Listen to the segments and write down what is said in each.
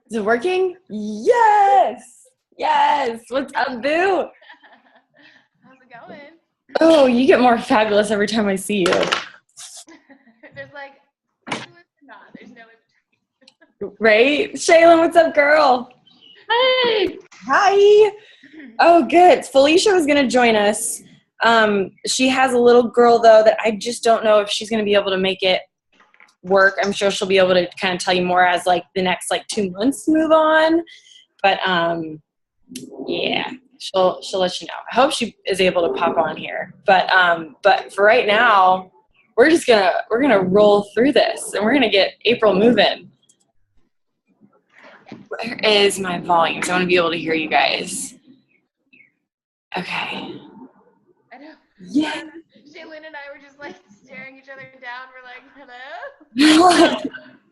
Is it working? Yes. Yes. What's up, boo? How's it going? Oh, you get more fabulous every time I see you. There's like, there's no in Right? Shaylin, what's up, girl? Hey! Hi. Oh, good. Felicia was going to join us. She has a little girl, though, that I just don't know if she's going to be able to make it work. I'm sure she'll be able to kind of tell you more as, like, the next, 2 months move on. But, yeah, she'll let you know. I hope she is able to pop on here. But for right now, we're gonna roll through this, and we're gonna get April moving. Where is my volume? So I want to be able to hear you guys. Okay. I know. Yeah. Shaylin and I were just like staring each other down. We're like, hello?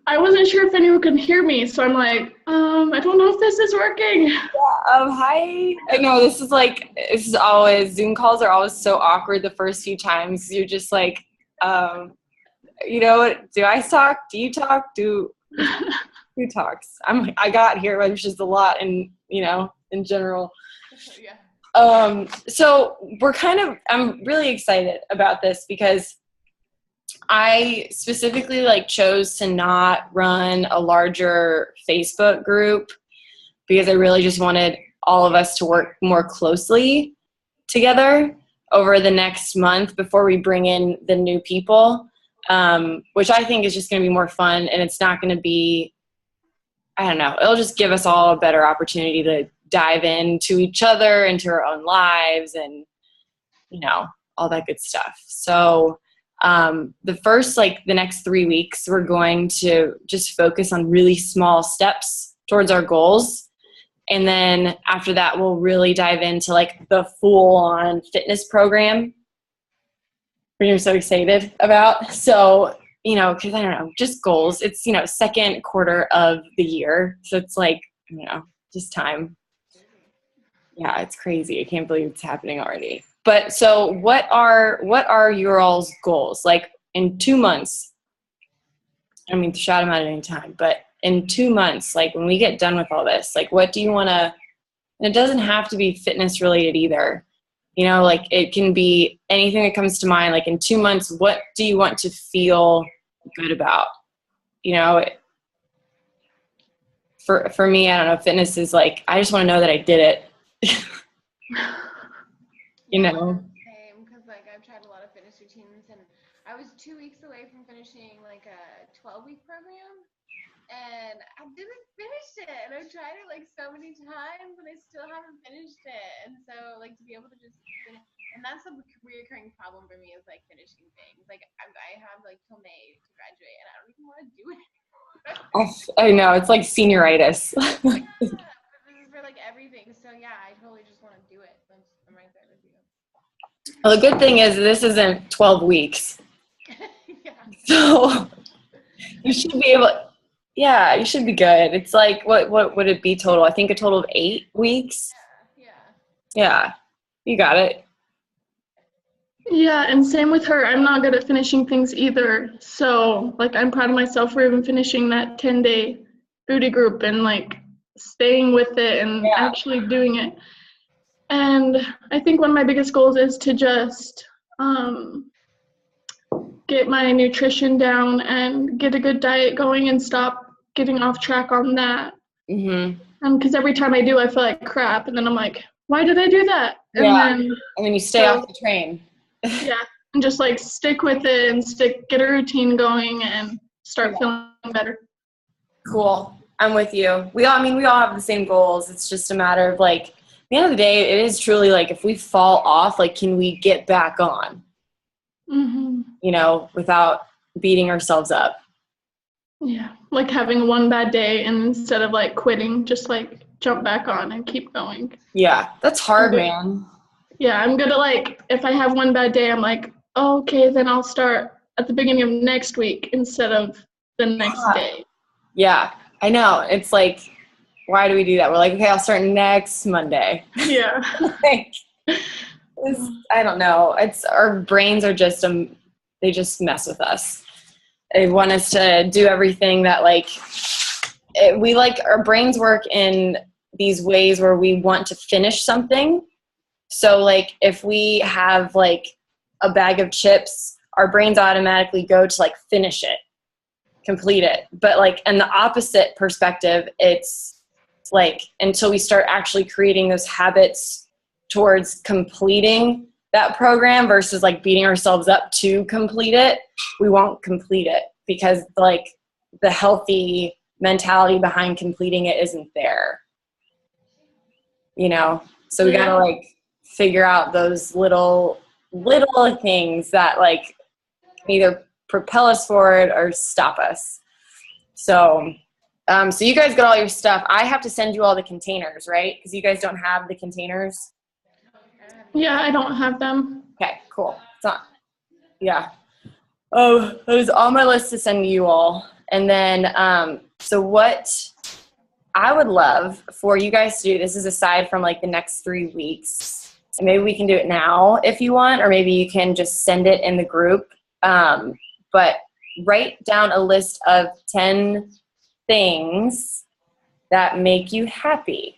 I wasn't sure if anyone could hear me, so I'm like, I don't know if this is working. Hi. I know this is always, Zoom calls are always so awkward the first few times. You're just like, do I talk? Do you talk? Who talks? I got here, which is a lot in general. Yeah. So I'm really excited about this because I specifically chose to not run a larger Facebook group because I really just wanted all of us to work more closely together over the next month before we bring in the new people, which I think is just going to be more fun, and it's not going to be, I don't know, it'll just give us all a better opportunity to dive into each other, into our own lives, and, all that good stuff. So the first, the next 3 weeks, we're going to just focus on really small steps towards our goals. And then after that, we'll really dive into the full-on fitness program, which I'm so excited about. So, because I don't know, just goals. It's, second quarter of the year. So it's just time. Yeah, it's crazy. I can't believe it's happening already. But so what are your all's goals? In 2 months, shout them out at any time, but in 2 months, when we get done with all this, what do you want to, and it doesn't have to be fitness related either. It can be anything that comes to mind. In 2 months, what do you want to feel good about? For me, I don't know, fitness is I just want to know that I did it. Same, because I've tried a lot of fitness routines, and I was 2 weeks away from finishing a 12-week program, and I didn't finish it. And I've tried it so many times, and I still haven't finished it. And so to be able to just finish, and that's a reoccurring problem for me is finishing things. I have till May to graduate, and I don't even want to do it. I know, it's like senioritis. Yeah, but this is for everything. So yeah, I totally just want to do it. I'm right there with you. Well, the good thing is this isn't 12 weeks. Yeah. So you should be able, yeah, you should be good. It's what would it be total? I think a total of 8 weeks. Yeah. Yeah, you got it. Yeah, and same with her. I'm not good at finishing things either. So, I'm proud of myself for even finishing that 10-day booty group and, staying with it and actually doing it. And I think one of my biggest goals is to just get my nutrition down and get a good diet going and stop getting off track on that. Mm-hmm. Because every time I do, I feel like crap. And then I'm like, why did I do that? And then you stay off the train. Yeah, and just stick with it and get a routine going and start feeling better. Cool. I'm with you. We all have the same goals. It's just a matter of at the end of the day, it is truly if we fall off, can we get back on? Mm-hmm. Without beating ourselves up. Yeah, having one bad day and instead of quitting, just jump back on and keep going. Yeah, that's hard, man. Yeah, I'm good at if I have one bad day, I'm oh, okay, then I'll start at the beginning of next week instead of the next day. Yeah, I know. It's why do we do that? We're okay, I'll start next Monday. Yeah. I don't know. It's our brains are just they just mess with us. They want us to do everything that we like, our brains work in these ways where we want to finish something. So like if we have like a bag of chips, our brains automatically go to like finish it, complete it. But like in the opposite perspective, it's like until we start actually creating those habits towards completing that program versus like beating ourselves up to complete it, we won't complete it because like the healthy mentality behind completing it isn't there, you know? So we gotta like figure out those little things that like can either propel us forward or stop us. So so you guys got all your stuff. I have to send you all the containers, right? Because you guys don't have the containers. Yeah, I don't have them. Okay, cool. It's not, yeah. Oh, it was on my list to send you all. And then, so what I would love for you guys to do, this is aside from like the next 3 weeks, and maybe we can do it now if you want, or maybe you can just send it in the group. But write down a list of 10 things that make you happy.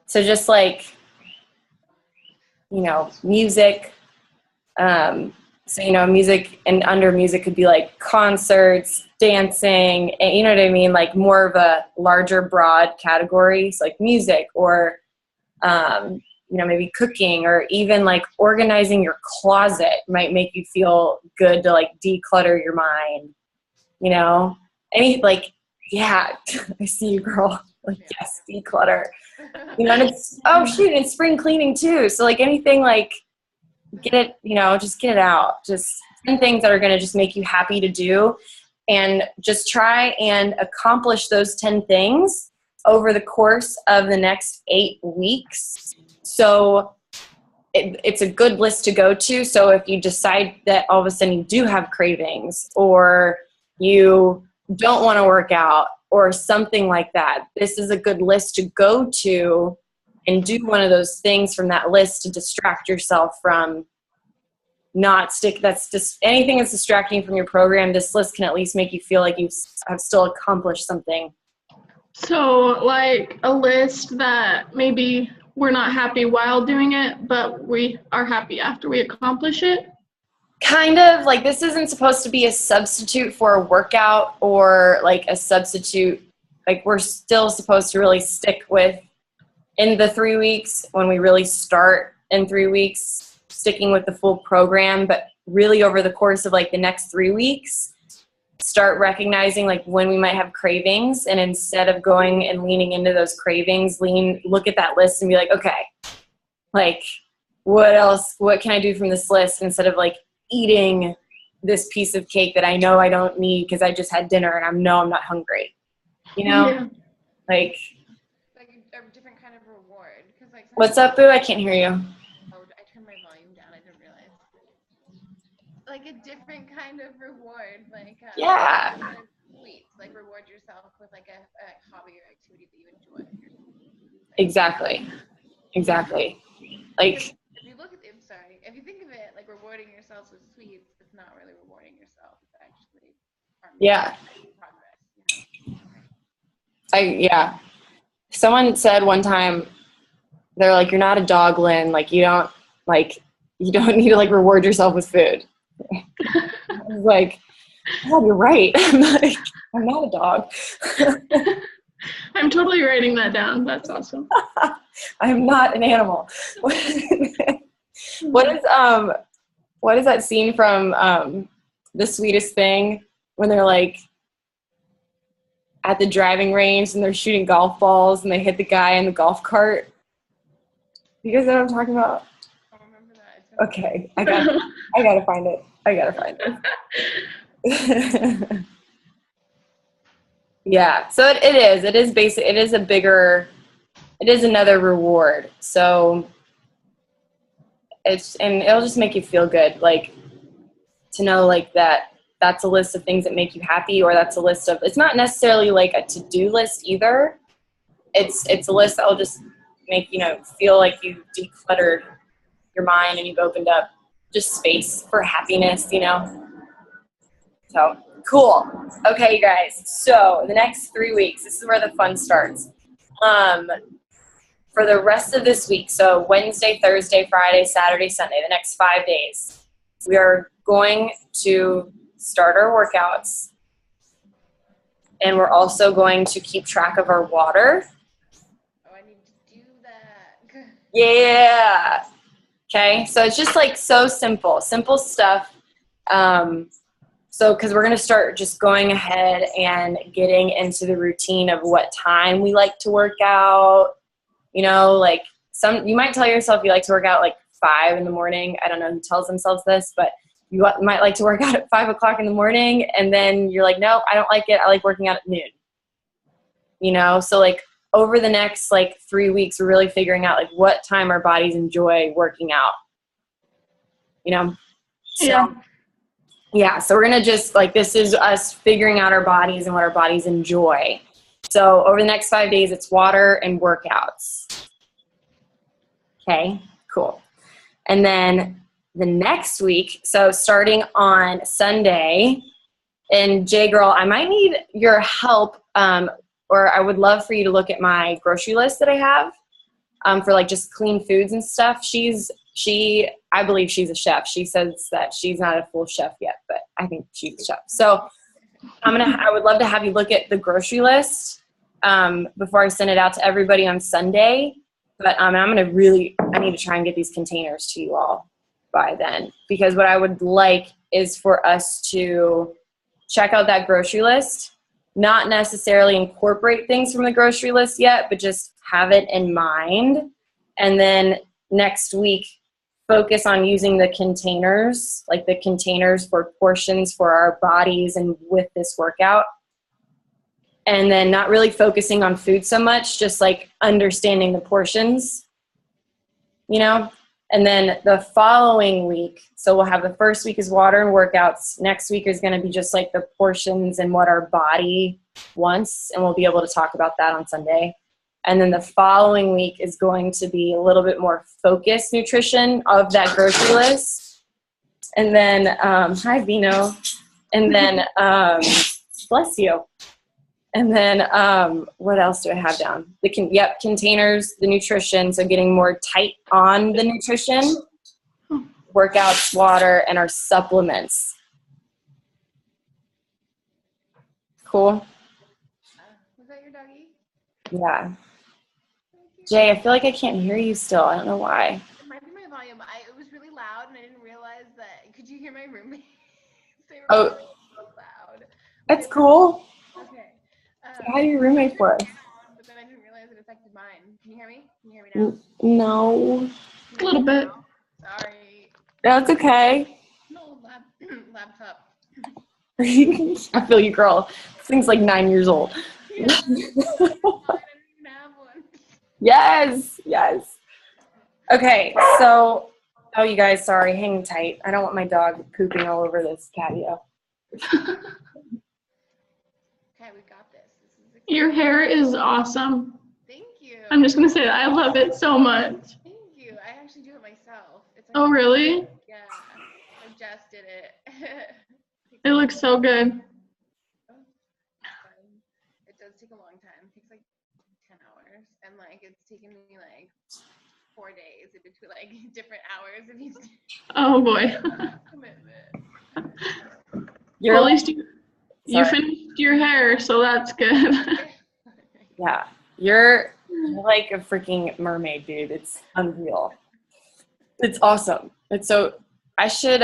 So just like, you know, music. So, you know, music, and under music could be like concerts, dancing, and you know what I mean? Like more of a larger, broad category. So like music or, you know, maybe cooking, or even like organizing your closet might make you feel good to like declutter your mind, you know? Any like, yeah, I see you, girl. Like, yes, declutter. You know, and it's, oh shoot, it's spring cleaning too. So like anything like, get it, you know, just get it out. Just 10 things that are going to just make you happy to do, and just try and accomplish those 10 things over the course of the next 8 weeks. So it's a good list to go to. So if you decide that all of a sudden you do have cravings, or you don't want to work out, or something like that, this is a good list to go to and do one of those things from that list to distract yourself from that's just anything that's distracting from your program. This list can at least make you feel like you have still accomplished something. So like a list that maybe we're not happy while doing it, but we are happy after we accomplish it. Kind of like, this isn't supposed to be a substitute for a workout, or like a substitute. Like we're still supposed to really stick with, in the 3 weeks, when we really start in 3 weeks, sticking with the full program, but really over the course of like the next 3 weeks, start recognizing like when we might have cravings, and instead of going and leaning into those cravings, look at that list and be like, okay, like what else, what can I do from this list, instead of like eating this piece of cake that I know I don't need because I just had dinner and I'm not hungry, you know? Yeah. Like A different kind of reward. Cause like what's up, Boo? I can't hear you. Oh, I turned my volume down. I didn't realize. Like a different kind of reward, like Yeah. sweets. Like reward yourself with like a hobby or activity that you enjoy. Exactly. Like if you look at it, if you think of it like rewarding yourself with sweets, it's not really rewarding yourself. It's actually progress. You know? Someone said one time, they're like, you're not a dog, Lynn. Like you don't need to like reward yourself with food. I was like, oh, you're right. I'm not a dog. I'm totally writing that down. That's awesome. I'm not an animal. What is that scene from The Sweetest Thing, when they're like at the driving range and they're shooting golf balls and they hit the guy in the golf cart? You guys know what I'm talking about? I don't remember that. Okay, I gotta find it. Yeah, so it is basic. It is another reward. So it'll just make you feel good, like to know like that's a list of things that make you happy, or that's a list of, it's not necessarily like a to-do list either. It's a list that will just make, feel like you decluttered your mind and you've opened up just space for happiness, So Cool. Okay, you guys. So the next 3 weeks, this is where the fun starts. For the rest of this week, so Wednesday, Thursday, Friday, Saturday, Sunday, the next 5 days, we are going to start our workouts. And we're also going to keep track of our water. Oh, I need to do that. Yeah. Okay, so it's just like so simple stuff. So because we're going to start just going ahead and getting into the routine of what time we like to work out. You know, like you might tell yourself you like to work out like 5 in the morning. I don't know who tells themselves this, but you might like to work out at 5 o'clock in the morning, and then you're like, no, I don't like it. I like working out at noon. You know, so like over the next like 3 weeks, we're really figuring out like what time our bodies enjoy working out. You know, so yeah. So we're gonna just like, this is us figuring out our bodies and what our bodies enjoy. So over the next 5 days, it's water and workouts. Okay, cool. And then the next week, so starting on Sunday, and Jay Girl, I might need your help, or I would love for you to look at my grocery list that I have for like just clean foods and stuff. I believe she's a chef. She says that she's not a full chef yet, but I think she's a chef. So I would love to have you look at the grocery list before I send it out to everybody on Sunday. But I need to try and get these containers to you all by then, because what I would like is for us to check out that grocery list, not necessarily incorporate things from the grocery list yet, but just have it in mind. And then next week, focus on using the containers, like the containers for portions for our bodies and with this workout. And then not really focusing on food so much, just like understanding the portions, you know? And then the following week, so we'll have the first week is water and workouts. Next week is going to be just like the portions and what our body wants. And we'll be able to talk about that on Sunday. And then the following week is going to be a little bit more focused nutrition of that grocery list. And then, hi Vino. And then, bless you. And then what else do I have down? Containers, the nutrition, so getting more tight on the nutrition, workouts, water, and our supplements. Cool? Was that your doggy? Yeah. Jay, I feel like I can't hear you still. I don't know why. It might be my volume. It was really loud, and I didn't realize that. Could you hear my roommates? They were Oh, really so loud. that's cool. Okay. How do your roommate for? But then I didn't realize it affected mine. Can you hear me? Can you hear me now? No. A little bit. Sorry. That's okay. No, laptop. I feel you, girl. This thing's like 9 years old. Yeah. I didn't even have one. Yes. Okay, so, you guys, sorry, hang tight. I don't want my dog pooping all over this patio. Okay, we got this. This is exciting. Your hair is awesome. Thank you. I'm just going to say that. I love it so much. Thank you. I actually do it myself. It's like, Oh, really? yeah. I just did it. It looks so good. It does take a long time. It takes like 10 hours. And like it's taken me like 4 days in between like different hours of each Oh, boy. commitment. Well, at least you Sorry. finished your hair, so that's good. Yeah, you're like a freaking mermaid, dude. It's unreal. It's awesome. It's so, I should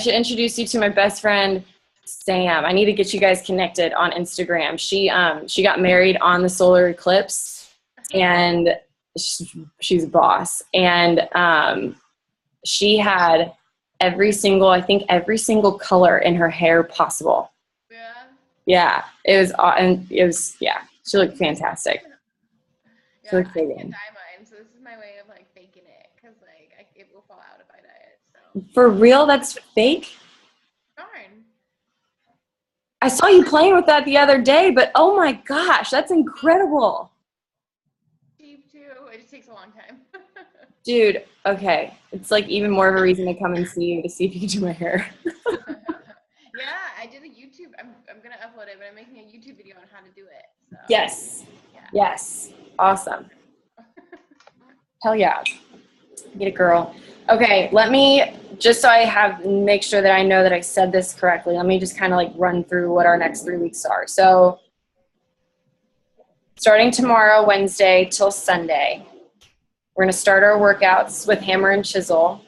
introduce you to my best friend, Sam. I need to get you guys connected on Instagram. She got married on the solar eclipse, and she's a boss. And she had every single color in her hair possible. Yeah. Yeah, she looked fantastic. Yeah, I So can't exciting. dye mine, so this is my way of like faking it, cause like it will fall out if I dye it. So For real, that's fake? darn. I saw you playing with that the other day, but oh my gosh, that's incredible. Cheap too. It just takes a long time. Dude, okay. It's like even more of a reason to come and see you to see if you can do my hair. Yeah, I did a YouTube. I'm gonna upload it, but I'm making a YouTube video on how to do it. So. Yes. Yeah. Yes. Awesome. Hell yeah. Get it, girl. Okay, let me, just so I have, make sure that I know that I said this correctly, let me just kind of like run through what our next 3 weeks are. So, starting tomorrow, Wednesday, till Sunday, we're going to start our workouts with hammer and chisel.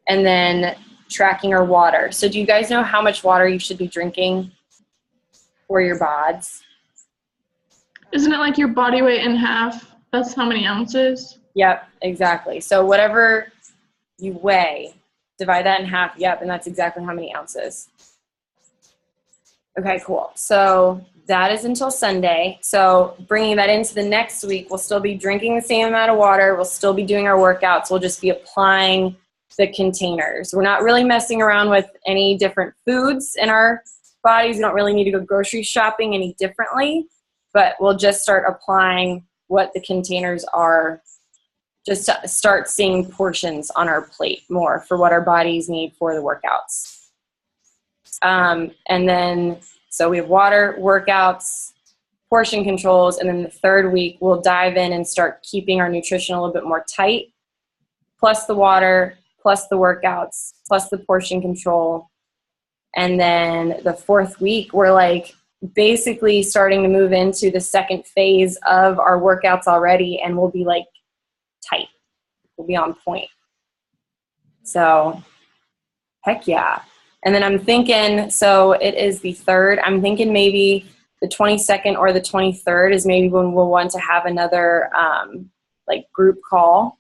And then tracking our water. So do you guys know how much water you should be drinking for your BODs? Isn't it like your body weight in half? That's how many ounces? Yep, exactly. So whatever you weigh, divide that in half. Yep, and that's exactly how many ounces. Okay, cool. So that is until Sunday. So bringing that into the next week, we'll still be drinking the same amount of water. We'll still be doing our workouts. We'll just be applying the containers. We're not really messing around with any different foods in our bodies. We don't really need to go grocery shopping any differently, but we'll just start applying what the containers are, just to start seeing portions on our plate more for what our bodies need for the workouts. And then, so we have water, workouts, portion controls, and then the third week we'll dive in and start keeping our nutrition a little bit more tight, plus the water, plus the workouts, plus the portion control. And then the fourth week, we're like basically starting to move into the second phase of our workouts already, and we'll be like tight. We'll be on point. So, heck yeah. And then I'm thinking, so it is the 3rd. I'm thinking maybe the 22nd or the 23rd is maybe when we'll want to have another like group call,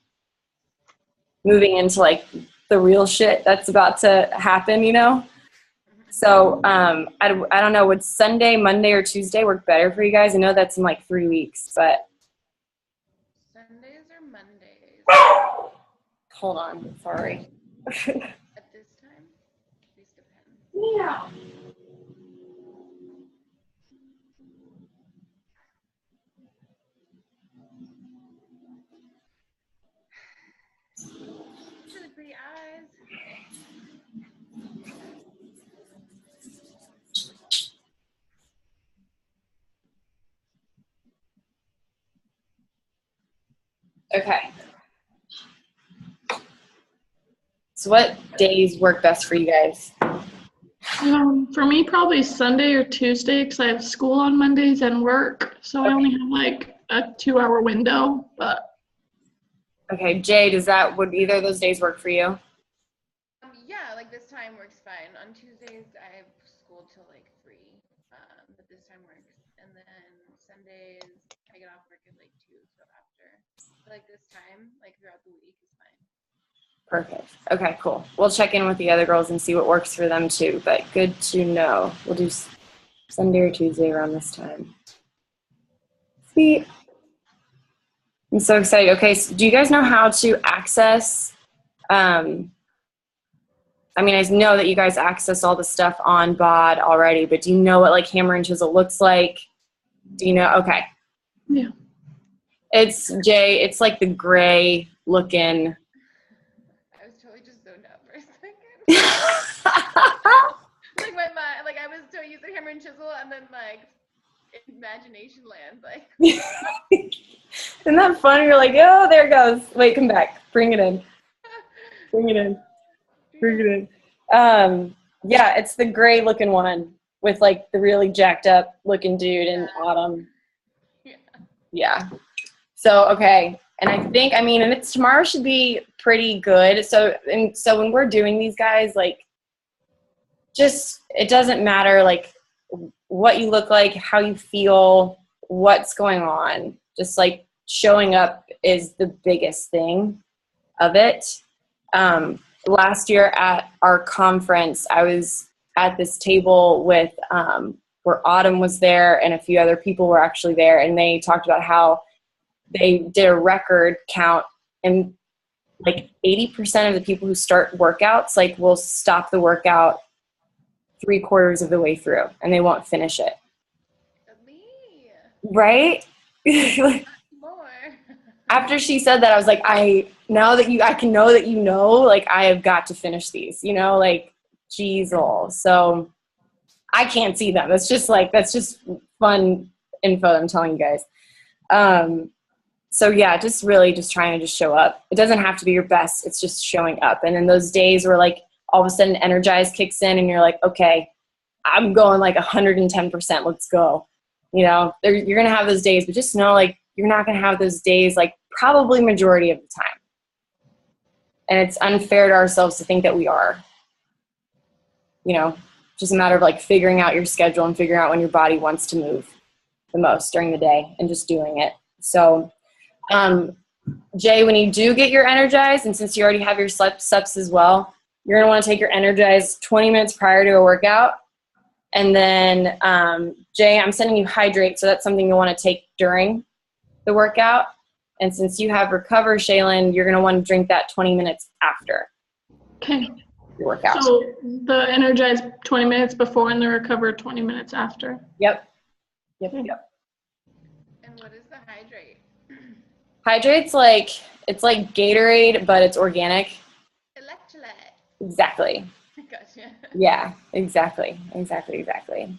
moving into like the real shit that's about to happen, you know? So I don't know, would Sunday, Monday, or Tuesday work better for you guys? I know that's in like 3 weeks, but. Sundays or Mondays? Hold on, sorry. At this time? These depend. Yeah. Really pretty eyes. Okay. So what days work best for you guys? For me, probably Sunday or Tuesday because I have school on Mondays and work. So I only have like a 2-hour window. But Okay, Jay, would either of those days work for you? Yeah, like this time works fine. On Tuesdays, I have school till like 3, but this time works. And then Sundays, I get off work at like 2, so after. But like this time, like throughout the week is fine. Perfect. Okay, cool. We'll check in with the other girls and see what works for them too, but good to know. We'll do Sunday or Tuesday around this time. Sweet. I'm so excited. Okay, so do you guys know how to access, I mean, I know that you guys access all the stuff on BOD already, but do you know what like hammer and chisel looks like? Do you know? Okay. yeah. It's Jay, it's like the gray looking. I was totally just zoned out for a second. Like my mind, like I was so used to hammer and chisel, and then like imagination land, like. Isn't that fun? You're like, oh, there it goes. Wait, come back. Bring it in. Bring it in. Bring it in. Yeah, it's the gray looking one with like the really jacked up looking dude in Autumn. Yeah. So, okay. And I think, I mean, and it's tomorrow should be pretty good. So when we're doing these guys, like, just, it doesn't matter like what you look like, how you feel, what's going on. Just like showing up is the biggest thing of it. Last year at our conference, I was at this table with where Autumn was there and a few other people were actually there, and they talked about how they did a record count, and like 80% of the people who start workouts like will stop the workout 3/4 of the way through and they won't finish it. Me. Right? More. after she said that, I was like, I can know that you know, like, I have got to finish these, you know, like, geez, so I can't see them. That's just fun info that I'm telling you guys. So yeah, just really just trying to just show up. It doesn't have to be your best. It's just showing up. And then those days where like all of a sudden Energize kicks in and you're like, okay, I'm going like 110%. Let's go. You know, you're going to have those days, but just know like you're not going to have those days like probably majority of the time. And it's unfair to ourselves to think that we are. You know, just a matter of like figuring out your schedule and figuring out when your body wants to move the most during the day and just doing it. So, Jay, when you do get your Energize, and since you already have your steps as well, you're going to want to take your Energize 20 minutes prior to a workout. And then, Jay, I'm sending you Hydrate, so that's something you'll want to take during the workout. And since you have Recover, Shaylin, you're going to want to drink that 20 minutes after Okay. your workout. So the Energize 20 minutes before and the Recover 20 minutes after. Yep. And what is the Hydrate? Hydrate's like, it's like Gatorade, but it's organic. Electrolyte. Exactly. Gotcha. Yeah, exactly.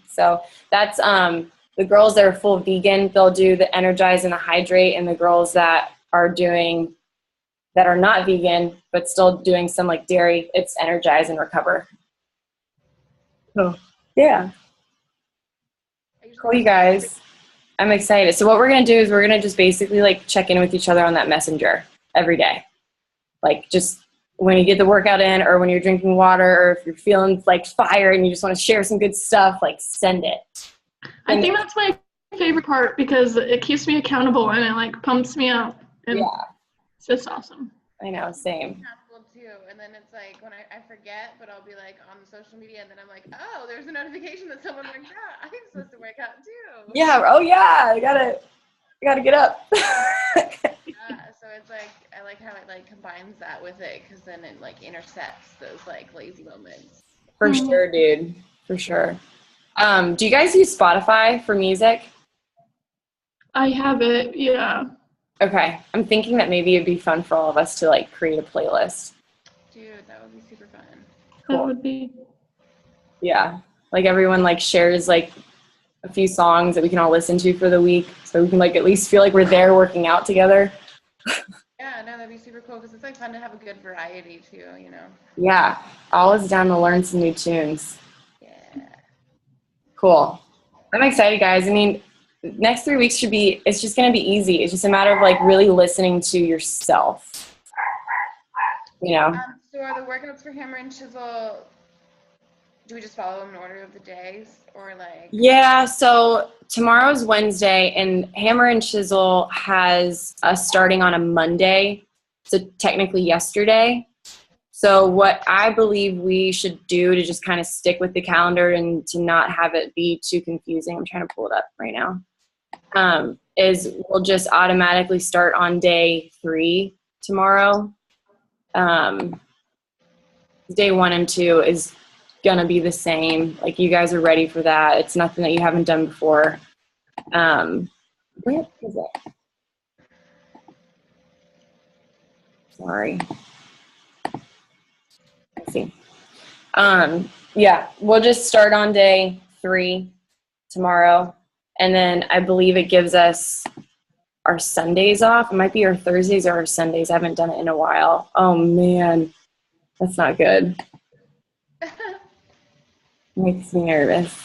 So that's the girls that are full vegan, they'll do the Energize and the Hydrate, and the girls that are not vegan but still doing some like dairy, it's Energize and Recover. So yeah. Cool, you guys. I'm excited. So what we're going to do is we're going to just basically like check in with each other on that messenger every day. Like just when you get the workout in or when you're drinking water or if you're feeling like fire and you just want to share some good stuff, like send it. I think that's my favorite part because it keeps me accountable and it like pumps me up. And Yeah. It's just awesome. I know, same. Too, and then it's like when I forget, but I'll be like on social media, and then I'm like, oh, there's a notification that someone worked out. I'm supposed to work out too. Yeah. Oh yeah. I gotta get up. So it's like I like how it like combines that with it because then it like intercepts those like lazy moments. For sure, dude. For sure. Do you guys use Spotify for music? I have it, yeah. Okay. I'm thinking that maybe it'd be fun for all of us to like create a playlist. Dude, that would be super fun. That would be. Yeah. Like everyone like shares like a few songs that we can all listen to for the week so we can like at least feel like we're there working out together. Yeah, no, that'd be super cool because it's like fun to have a good variety too, you know. Yeah. Always down to learn some new tunes. Yeah. Cool. I'm excited, guys. I mean, next 3 weeks it's just going to be easy. It's just a matter of like really listening to yourself, you know? So are the workouts for Hammer and Chisel, do we just follow them in order of the days or like? Yeah. So tomorrow's Wednesday and Hammer and Chisel has us starting on a Monday. So technically yesterday. So what I believe we should do to just kind of stick with the calendar and to not have it be too confusing, I'm trying to pull it up right now, is we'll just automatically start on day 3 tomorrow. Day 1 and 2 is going to be the same. Like you guys are ready for that. It's nothing that you haven't done before. Where is it? Sorry. Let's see. Yeah, we'll just start on day 3 tomorrow. And then I believe it gives us our Sundays off. It might be our Thursdays or our Sundays. I haven't done it in a while. Oh man, that's not good. Makes me nervous.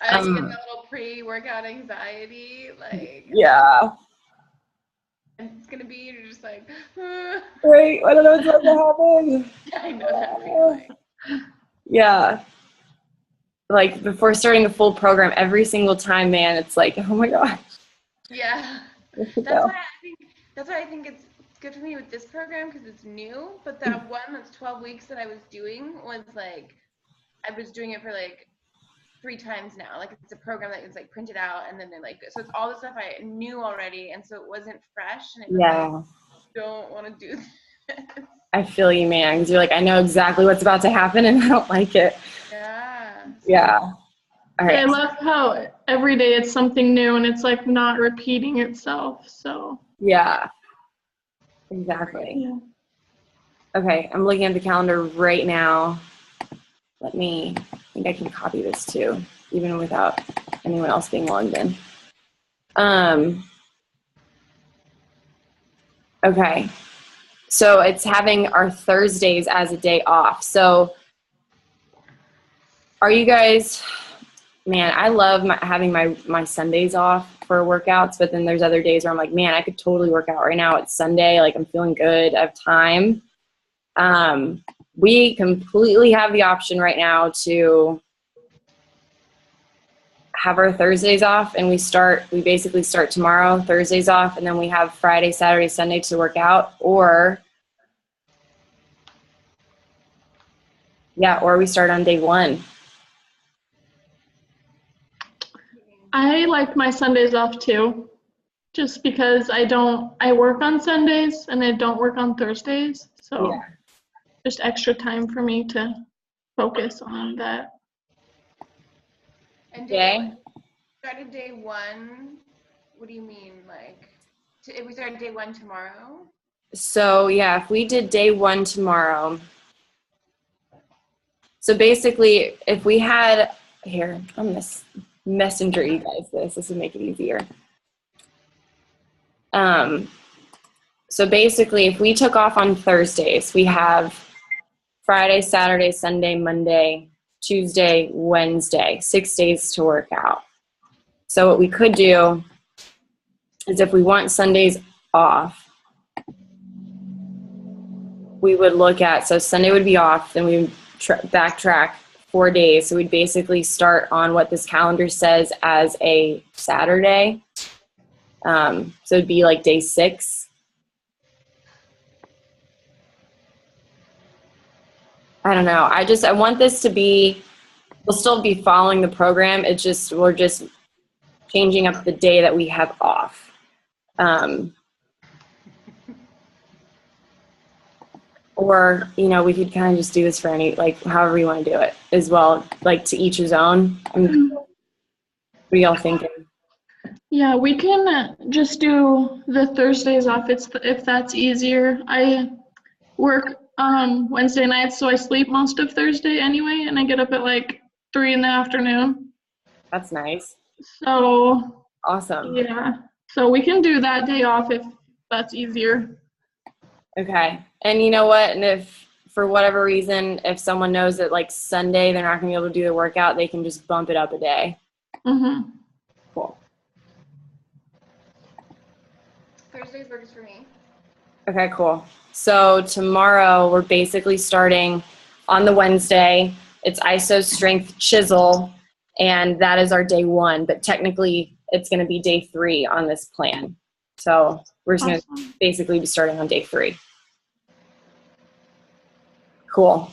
I just get that little pre-workout anxiety, like. Yeah. And it's gonna be, you're just like. Wait, I don't know what's about to happen. I know that feeling. Yeah. Like before starting the full program, every single time, man, it's like, oh my gosh. Yeah. That's why I think it's good for me with this program because it's new. But that one that's 12 weeks that I was doing was like, I was doing it for like 3 times now. Like it's a program that is like printed out and then they're like, so it's all the stuff I knew already. And so it wasn't fresh. And it was like, don't want to do this. I feel you, man. Because you're like, I know exactly what's about to happen and I don't like it. Yeah. Yeah. All right. I love how every day it's something new and it's like not repeating itself. So yeah. Exactly. Yeah. Okay, I'm looking at the calendar right now. I think I can copy this too, even without anyone else being logged in. Okay, so it's having our Thursdays as a day off. So are you guys, man, I love having my Sundays off for workouts, but then there's other days where I'm like, man, I could totally work out right now. It's Sunday, like I'm feeling good, I have time. We completely have the option right now to have our Thursdays off, and we basically start tomorrow, Thursdays off, and then we have Friday, Saturday, Sunday to work out, or we start on day one. I like my Sundays off too, just because I work on Sundays and I don't work on Thursdays. So Yeah. just extra time for me to focus on that. And Okay. started day one. What do you mean, like? If we start day one tomorrow? So yeah, if we did day one tomorrow, so basically if we had, here, I'm gonna messenger you guys this would make it easier. So basically if we took off on Thursdays, we have Friday, Saturday, Sunday, Monday, Tuesday, Wednesday, 6 days to work out. So what we could do is if we want Sundays off, we would look at, so Sunday would be off, then we would backtrack 4 days. So we'd basically start on what this calendar says as a Saturday. So it'd be like day 6. I don't know. I want this to be, we'll still be following the program. It's just, we're just changing up the day that we have off. Or, we could kind of just do this for however you want to do it as well, like to each his own. What are y'all thinking? Yeah, we can just do the Thursdays off if that's easier. I work Wednesday nights, so I sleep most of Thursday anyway, and I get up at like 3 in the afternoon. That's nice. So Awesome. yeah, so we can do that day off if that's easier. Okay. And you know what? And if for whatever reason, if someone knows that like Sunday they're not going to be able to do the workout, they can just bump it up a day. Mm-hmm. Cool. Thursdays works for me. Okay, cool. So tomorrow we're basically starting on the Wednesday. It's iso strength chisel, and that is our day 1. But technically, it's going to be day 3 on this plan. So we're just going to basically be starting on day 3. Cool.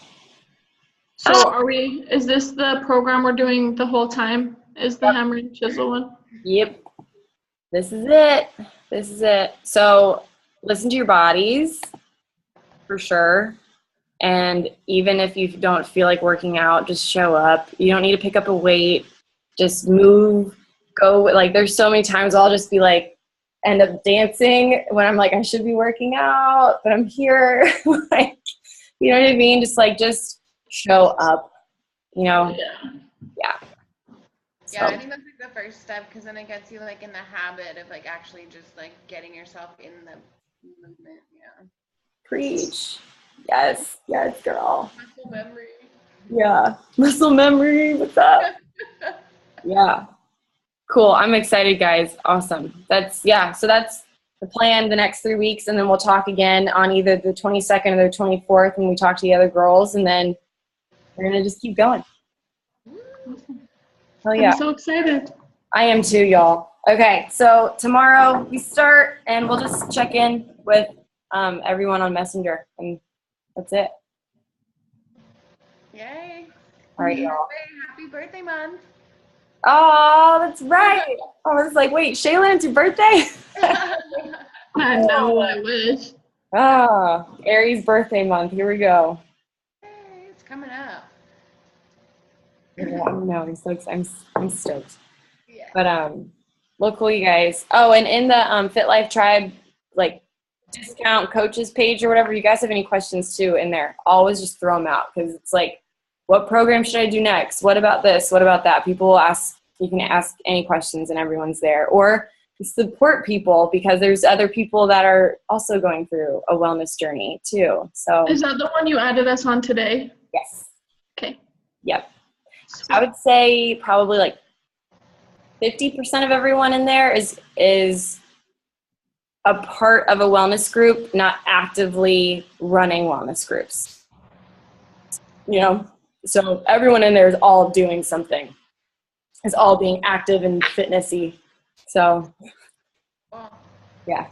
So is this the program we're doing the whole time? Is the hammer and chisel one? Yep. This is it. So listen to your bodies for sure. And even if you don't feel like working out, just show up. You don't need to pick up a weight. Just move, go. Like there's so many times I'll just be like, end up dancing when I'm like, I should be working out, but I'm here. Like, you know what I mean? Just show up, Yeah. Yeah. Yeah, I think that's like the first step, because then it gets you like in the habit of like actually just like getting yourself in the movement. Yeah. Preach. Yes, girl. Muscle memory. Yeah. Muscle memory. What's up? Yeah. Cool. I'm excited, guys. Awesome. So that's the plan the next 3 weeks, and then we'll talk again on either the 22nd or the 24th when we talk to the other girls, and then we're going to just keep going. Hell yeah. I'm so excited. I am too, y'all. Okay, so tomorrow we start, and we'll just check in with everyone on Messenger, and that's it. Yay. All right, y'all. Happy birthday month. Oh, that's right. I was like, wait, Shaylin, it's your birthday? I know, I wish. Aries birthday month. Here we go. Hey, it's coming up. Yeah, I know. I'm so excited. I'm stoked. Yeah. But well, cool, you guys. Oh, and in the Fit Life Tribe, like discount coaches page or whatever, you guys have any questions too in there, always just throw them out, because it's like, what program should I do next? What about this? What about that? People will ask, you can ask any questions and everyone's there. Or support people, because there's other people that are also going through a wellness journey too. So Is that the one you added us on today? yes. Okay. Yep. I would say probably like 50% of everyone in there is a part of a wellness group, not actively running wellness groups. You know, so everyone in there is all doing something. Is all being active and fitnessy. So, Well, yeah.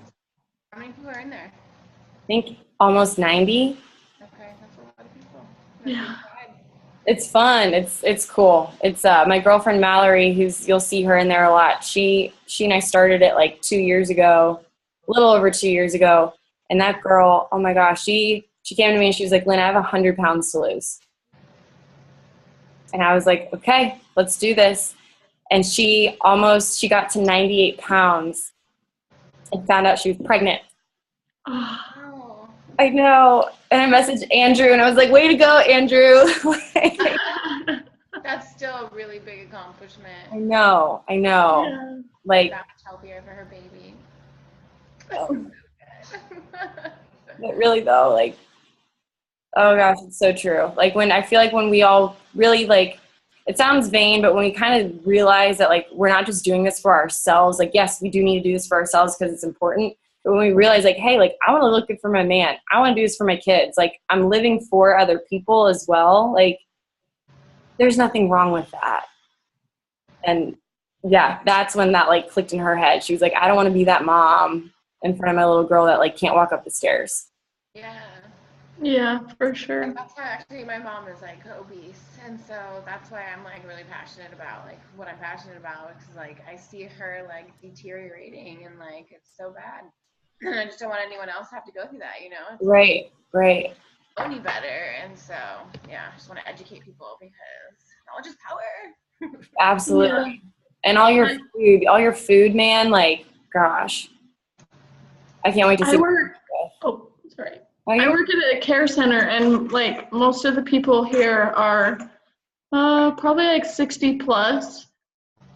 how many people are in there? I think almost 90. Okay, that's a lot of people. Yeah. It's fun. It's cool. It's my girlfriend Mallory, you'll see her in there a lot. She and I started it like 2 years ago, a little over 2 years ago. And that girl, oh my gosh, she came to me and she was like, Lynn, I have 100 pounds to lose. And I was like, okay, let's do this. And she got to 98 pounds and found out she was pregnant. Oh. I know. And I messaged Andrew and I was like, way to go, Andrew. That's still a really big accomplishment. I know. Yeah. Like, That much healthier for her baby. but really though, like, oh gosh, it's so true. Like I feel like when we all really like, it sounds vain, but when we kind of realize that like, we're not just doing this for ourselves, like, yes, we do need to do this for ourselves because it's important. But when we realize like, hey, like I want to look good for my man. I want to do this for my kids. Like I'm living for other people as well. Like there's nothing wrong with that. And yeah, that's when that like clicked in her head. She was like, I don't want to be that mom in front of my little girl that like can't walk up the stairs. Yeah. Yeah, for sure. And that's why actually my mom is like obese, and so that's why I'm like really passionate about like what I'm passionate about, because like I see her like deteriorating and like it's so bad. And I just don't want anyone else to have to go through that, you know? It's Right. only better, and so yeah, I just want to educate people because knowledge is power. Absolutely. And all your food, man, like, gosh. I can't wait to see. Oh, sorry. Oh, I work at a care center, and like most of the people here are probably like 60 plus,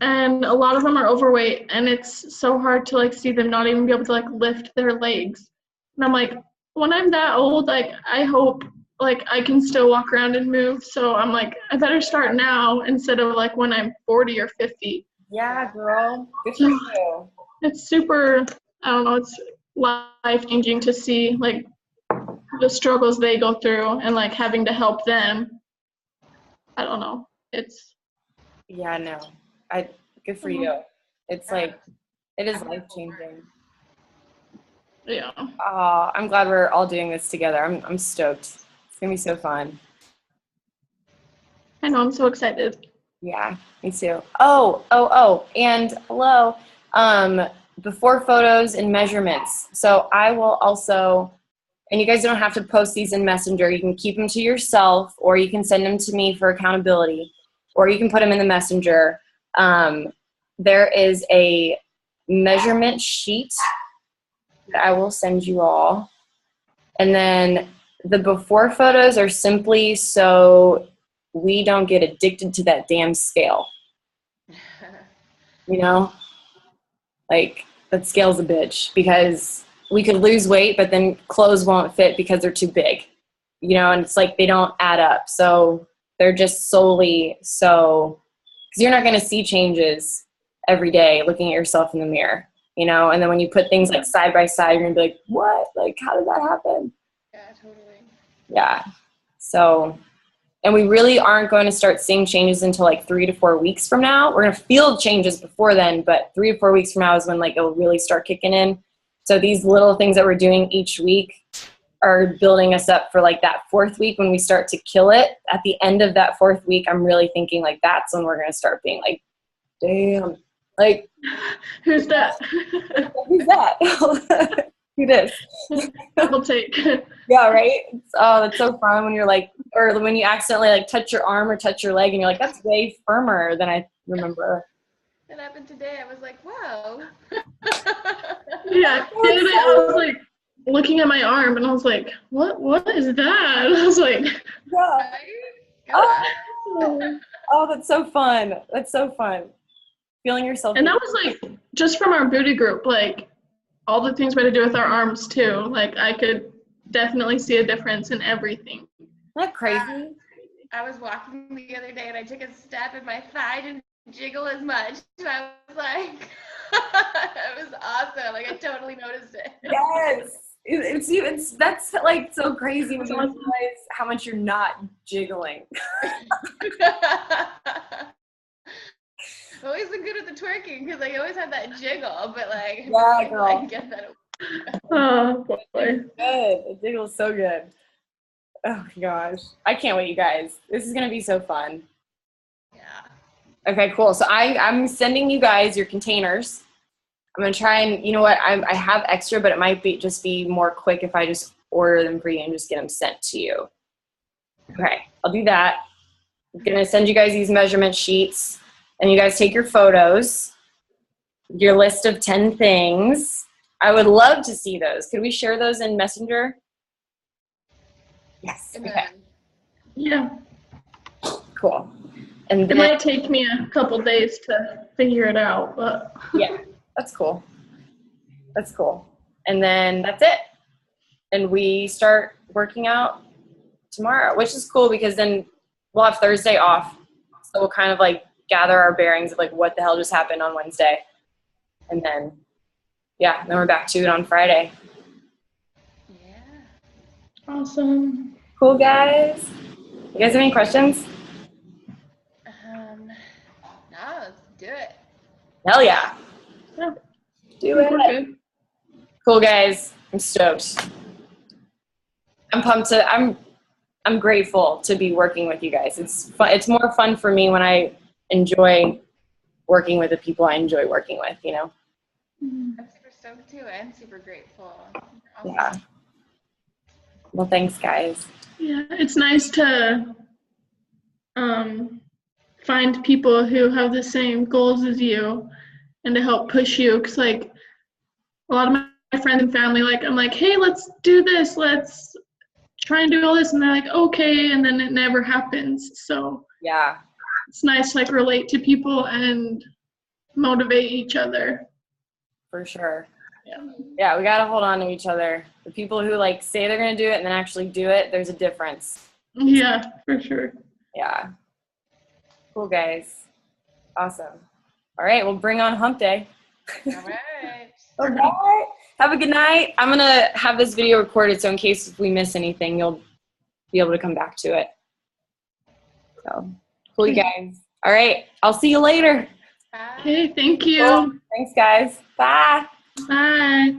and a lot of them are overweight, and it's so hard to like see them not even be able to like lift their legs. And I'm like, when I'm that old, like I hope like I can still walk around and move. So I'm like, I better start now instead of like when I'm 40 or 50. Yeah, girl. Good for you. It's super, I don't know, it's life changing to see like the struggles they go through and like having to help them. I don't know. It's Yeah, no. Good for you. It's like, it is life changing. yeah. Oh, I'm glad we're all doing this together. I'm stoked. It's gonna be so fun. I know, I'm so excited. Yeah, me too. Oh, and hello. Before photos and measurements. So I will also, and you guys don't have to post these in Messenger. You can keep them to yourself, or you can send them to me for accountability, or you can put them in the Messenger. There is a measurement sheet that I will send you all. And then the before photos are simply so we don't get addicted to that damn scale. You know? Like, that scale's a bitch, because we could lose weight, but then clothes won't fit because they're too big. You know, and it's like they don't add up. So they're just solely so, because you're not going to see changes every day looking at yourself in the mirror, you know? And then when you put things like side by side, you're going to be like, what? Like, how did that happen? Yeah, totally. Yeah. So, and we really aren't going to start seeing changes until like 3 to 4 weeks from now. We're going to feel changes before then, but 3 to 4 weeks from now is when like it'll really start kicking in. So these little things that we're doing each week are building us up for like that 4th week when we start to kill it. At the end of that 4th week, I'm really thinking like that's when we're going to start being like, damn, like, Who's that? who's that? Who this? Double take. Yeah, right? Oh, that's so fun when you're like, or when you accidentally like touch your arm or touch your leg and you're like, that's way firmer than I remember. That happened today. I was like, wow. Yeah, the other day I was like, looking at my arm and I was like, what is that? And I was like, Yeah. Right? Oh, oh, that's so fun. That's so fun. Feeling yourself. and that was like just from our booty group, like all the things we had to do with our arms too. Like I could definitely see a difference in everything. Isn't that crazy? I was walking the other day and I took a step and my thigh didn't jiggle as much. And I was like, it was awesome. Like I totally noticed it. Yes. It's that's like so crazy when you realize how much you're not jiggling. I've always been good at the twerking because I always had that jiggle, but like, Yeah, girl. I get that. Oh boy. Good. It jiggles so good. Oh my gosh. I can't wait, you guys. This is gonna be so fun. Yeah. Okay, cool. So I'm sending you guys your containers. I'm gonna try and, you know what, I have extra, but it might be just be more quick if I just order them for you and just get them sent to you. Okay, I'll do that. I'm gonna send you guys these measurement sheets, and you guys take your photos, your list of 10 things. I would love to see those. Could we share those in Messenger? Yes. And Okay. then, Yeah. Cool. And It then, might take me a couple days to figure it out, but yeah, that's cool. That's cool. And then that's it. And we start working out tomorrow, which is cool because then we'll have Thursday off. So we'll kind of like gather our bearings of like what the hell just happened on Wednesday. And then, yeah, then we're back to it on Friday. yeah. awesome. Cool, guys. You guys have any questions? No, let's do it. Hell yeah. Yeah. Do We're it. good. Cool, guys. I'm stoked. I'm pumped to, I'm grateful to be working with you guys. It's fun. It's more fun for me when I enjoy working with the people I enjoy working with, you know? Mhm. I'm super stoked too and super grateful. Awesome. Yeah. Well, thanks, guys. Yeah, it's nice to find people who have the same goals as you and to help push you. Because, like, a lot of my friends and family, like, I'm like, hey, let's do this. Let's try and do all this. And they're like, okay. And then it never happens. So Yeah, it's nice to, like, relate to people and motivate each other. for sure. Yeah. Yeah, we got to hold on to each other. The people who like say they're going to do it and then actually do it, there's a difference. Yeah, for sure. Yeah. Cool, guys. Awesome. All right, well, bring on hump day. All right. Okay. Have a good night. I'm going to have this video recorded, so in case if we miss anything, you'll be able to come back to it. So, cool, you guys. All right, I'll see you later. Bye. Okay, thank you. Cool. Thanks, guys. Bye. Bye.